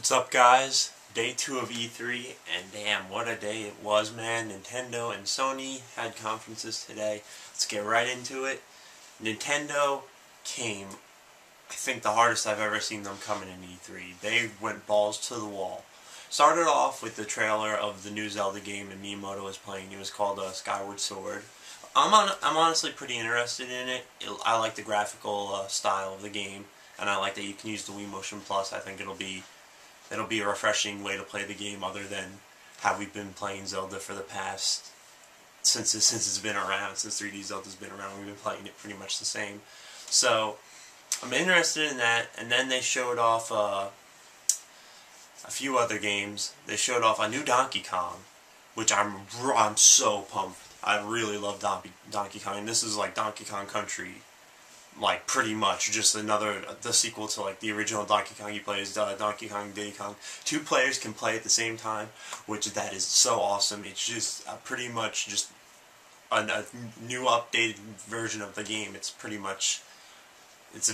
What's up, guys? Day 2 of E3, and damn, what a day it was, man. Nintendo and Sony had conferences today. Let's get right into it. Nintendo came, I think, the hardest I've ever seen them come in E3. They went balls to the wall. Started off with the trailer of the new Zelda game that Miyamoto was playing. It was called Skyward Sword. I'm honestly pretty interested in it. I like the graphical style of the game, and I like that you can use the Wii Motion Plus. I think it'll be a refreshing way to play the game, other than how we've been playing Zelda for the past since it's been around. Since 3D Zelda's been around, we've been playing it pretty much the same. So I'm interested in that. And then they showed off a few other games. They showed off a new Donkey Kong, which I'm so pumped. I really love Donkey Kong. And this is like Donkey Kong Country, like pretty much just the sequel to like the original Donkey Kong. You play as Donkey Kong and Diddy Kong. 2 players can play at the same time, which that is so awesome. It's just pretty much just a new updated version of the game. It's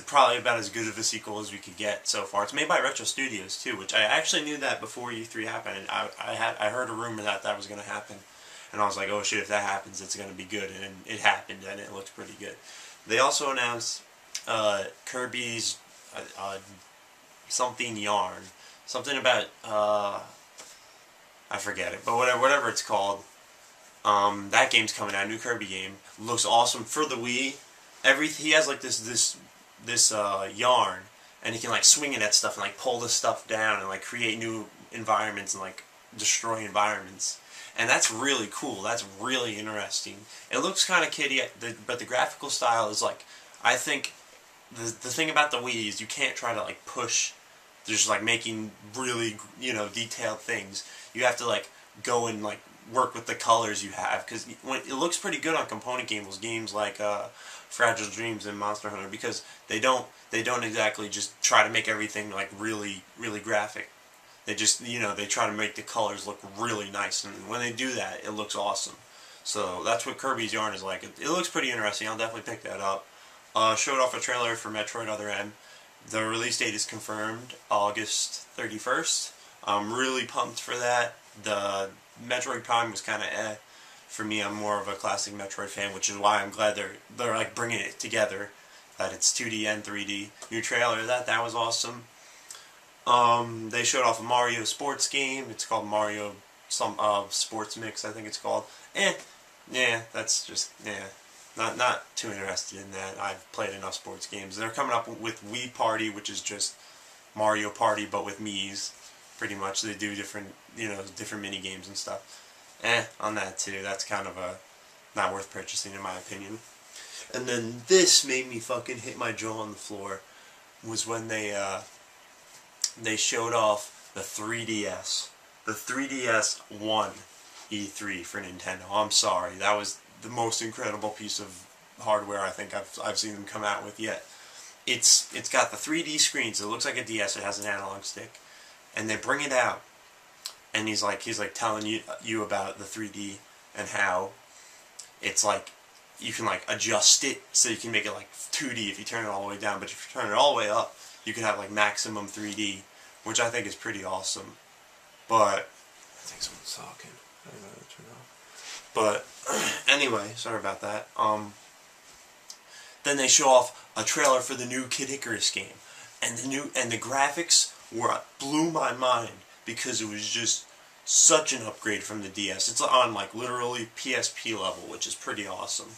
probably about as good of a sequel as we could get so far. It's made by Retro Studios too, which I actually knew that before E3 happened. I heard a rumor that was going to happen, and I was like, oh shit, if that happens, it's going to be good, and it happened, and it looked pretty good. They also announced Kirby's something yarn, something about I forget it, but whatever it's called. That game's coming out, new Kirby game. Looks awesome for the Wii. He has like this yarn, and he can like swing it at stuff and like pull the stuff down and like create new environments and like destroy environments. And that's really cool. That's really interesting. It looks kind of kiddie, but the graphical style is like, I think the thing about the Wii is you can't try to like push just like making really, detailed things. You have to like go and like work with the colors you have, because it looks pretty good on component games like Fragile Dreams and Monster Hunter, because they don't exactly just try to make everything like really graphic. They just, they try to make the colors look really nice, and when they do that, it looks awesome. So that's what Kirby's Yarn is like. It looks pretty interesting. I'll definitely pick that up. Showed off a trailer for Metroid Other M. The release date is confirmed, August 31st. I'm really pumped for that. The Metroid Prime was kind of eh. For me, I'm more of a classic Metroid fan, which is why I'm glad they're like bringing it together. That it's 2D and 3D. New trailer, that was awesome. They showed off a Mario sports game. It's called Mario Sports Mix, I think it's called. Yeah, that's just, not too interested in that. I've played enough sports games. They're coming up with Wii Party, which is just Mario Party, but with Mii's, pretty much. They do different mini games and stuff. On that too. That's kind of not worth purchasing, in my opinion. And then this made me fucking hit my jaw on the floor, was when they showed off the 3DS. The 3DS won E3 for Nintendo. I'm sorry, that was the most incredible piece of hardware I think I've seen them come out with yet. It's got the 3D screens. It looks like a DS. It has an analog stick, and they bring it out, and he's like telling you about the 3D and how it's like you can like adjust it so you can make it like 2D if you turn it all the way down, but if you turn it all the way up, you can have like maximum 3D, which I think is pretty awesome. But I think someone's talking. I don't know how to turn it off. But anyway, sorry about that. Then they show off a trailer for the new Kid Icarus game, and the graphics blew my mind, because it was just such an upgrade from the DS. It's on like literally PSP level, which is pretty awesome.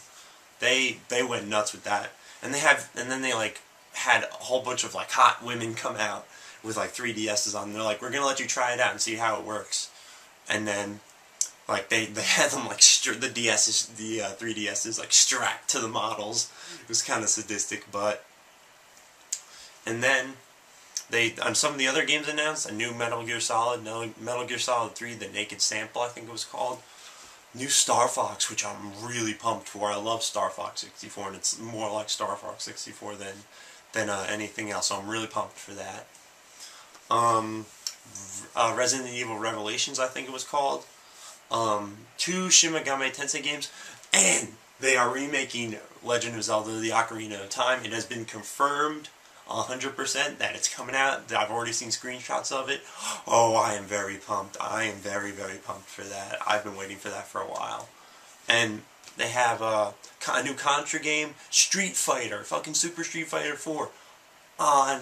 They went nuts with that, and then they like had a whole bunch of like hot women come out with like 3DSs on. They're like, we're gonna let you try it out and see how it works. And then like they had them like the 3DSs like strapped to the models. It was kind of sadistic, but. And then on some of the other games announced, a new Metal Gear Solid 3, the Naked Sample, I think it was called. New Star Fox, which I'm really pumped for. I love Star Fox 64, and it's more like Star Fox 64 than anything else, so I'm really pumped for that. Resident Evil Revelations, I think it was called. 2 Shin Megami Tensei games, and they are remaking Legend of Zelda: The Ocarina of Time. It has been confirmed 100% that it's coming out. I've already seen screenshots of it. Oh, I am very pumped. I am very, very pumped for that. I've been waiting for that for a while. And they have a new Contra game, Street Fighter, fucking Super Street Fighter 4, on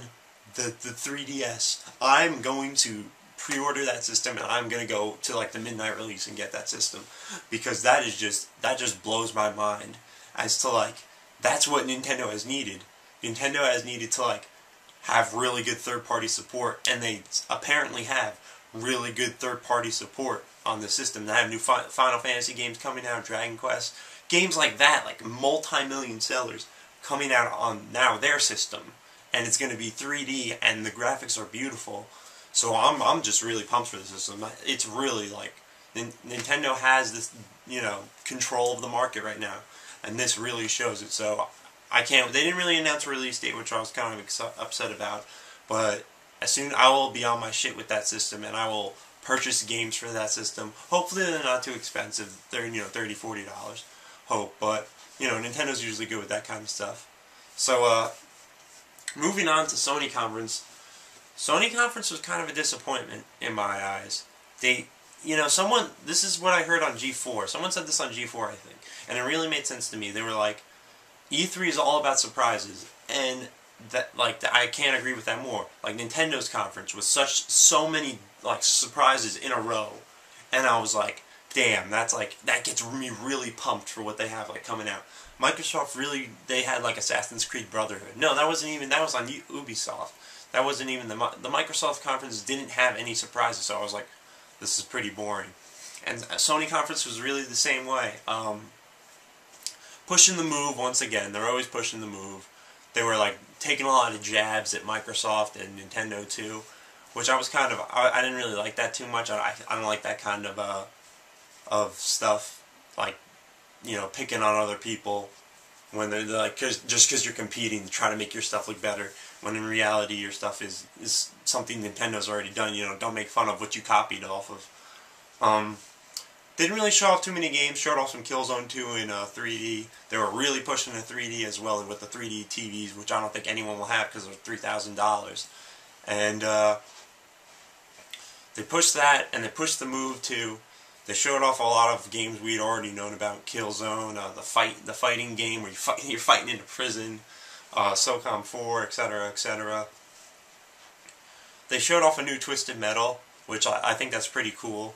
the 3DS. I'm going to pre-order that system, and I'm going to go to like the midnight release and get that system, because that just blows my mind as to like, that's what Nintendo has needed. Nintendo has needed to like have really good third-party support, and they apparently have really good third-party support on the system. They have new Final Fantasy games coming out, Dragon Quest, games like that, like multi-million sellers coming out on now their system, and it's going to be 3D, and the graphics are beautiful. So I'm just really pumped for the system. It's really like Nintendo has this, you know, control of the market right now, and this really shows it. So I can't. They didn't really announce a release date, which I was kind of upset about. But as soon I will be on my shit with that system, and I will purchase games for that system. Hopefully they're not too expensive. They're, you know, $30, $40. Hope, but you know, Nintendo's usually good with that kind of stuff. So moving on to Sony conference. Sony conference was kind of a disappointment in my eyes. They, you know, this is what I heard on G4. Someone said this on G4, I think, and it really made sense to me. They were like, E3 is all about surprises, and I can't agree with that more. Like Nintendo's conference was so many like surprises in a row, and I was like, damn, that gets me really pumped for what they have like coming out. Microsoft really, they had like Assassin's Creed Brotherhood. No, that was on Ubisoft. That wasn't even the Microsoft conference didn't have any surprises, so I was like, this is pretty boring. And Sony conference was really the same way. Pushing the move once again. They're always pushing the move. They were like taking a lot of jabs at Microsoft and Nintendo too, which I was kind of, I didn't really like that too much. I don't like that kind of stuff, like, you know, picking on other people when they're like, just because you're competing to try to make your stuff look better, when in reality your stuff is something Nintendo's already done. You know, don't make fun of what you copied off of. Didn't really show off too many games. Showed off some Killzone 2 in 3D. They were really pushing the 3D as well with the 3D TVs, which I don't think anyone will have because they're $3,000. And they pushed that, and they pushed the move too. They showed off a lot of games we'd already known about. Killzone, the fighting game where you're fighting in a prison, SOCOM 4, etc., etc. They showed off a new Twisted Metal, which I think that's pretty cool.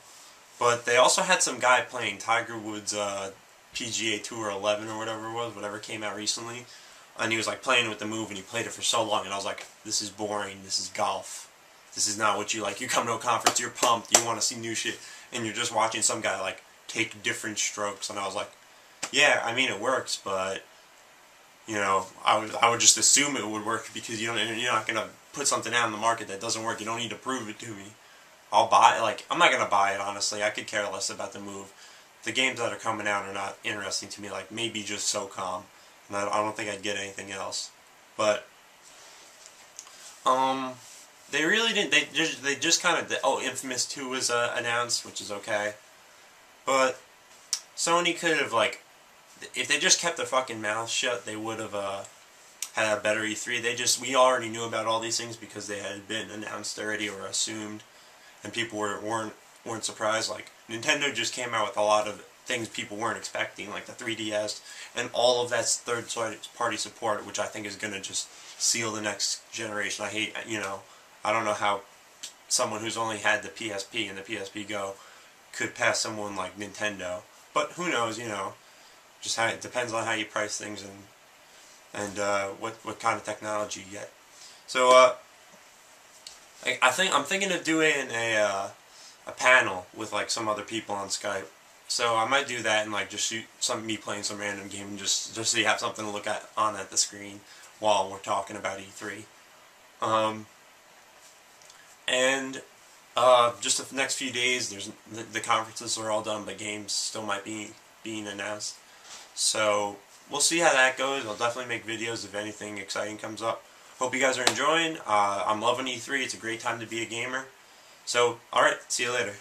But they also had some guy playing Tiger Woods' PGA Tour 11 or whatever it was, whatever came out recently. And he was like playing with the move, and he played it for so long, and I was like, this is boring, this is golf. This is not what you like. You come to a conference, you're pumped, you want to see new shit, and you're just watching some guy like take different strokes. And I was like, yeah, I mean it works, but you know, I would just assume it would work because you're not gonna put something out in the market that doesn't work. You don't need to prove it to me. I'll buy it. Like, I'm not gonna buy it, honestly. I could care less about the move. The games that are coming out are not interesting to me. Like maybe just SOCOM, and I don't think I'd get anything else. But they really didn't. They just kind of. Oh, Infamous 2 was announced, which is okay. But Sony could have, like, if they just kept their fucking mouth shut, they would have had a better E3. We already knew about all these things because they had been announced already or assumed, and people weren't surprised. Like Nintendo just came out with a lot of things people weren't expecting, like the 3DS and all of that third-party support, which I think is going to just seal the next generation. I don't know how someone who's only had the PSP and the PSP Go could pass someone like Nintendo. But who knows, you know, just how it depends on how you price things and what kind of technology you get. So I'm thinking of doing a panel with like some other people on Skype. So I might do that and like just shoot me playing some random game and just so you have something to look at the screen while we're talking about E3. And just the next few days, the conferences are all done, but games still might be being announced. So we'll see how that goes. I'll definitely make videos if anything exciting comes up. Hope you guys are enjoying. I'm loving E3. It's a great time to be a gamer. So, alright, see you later.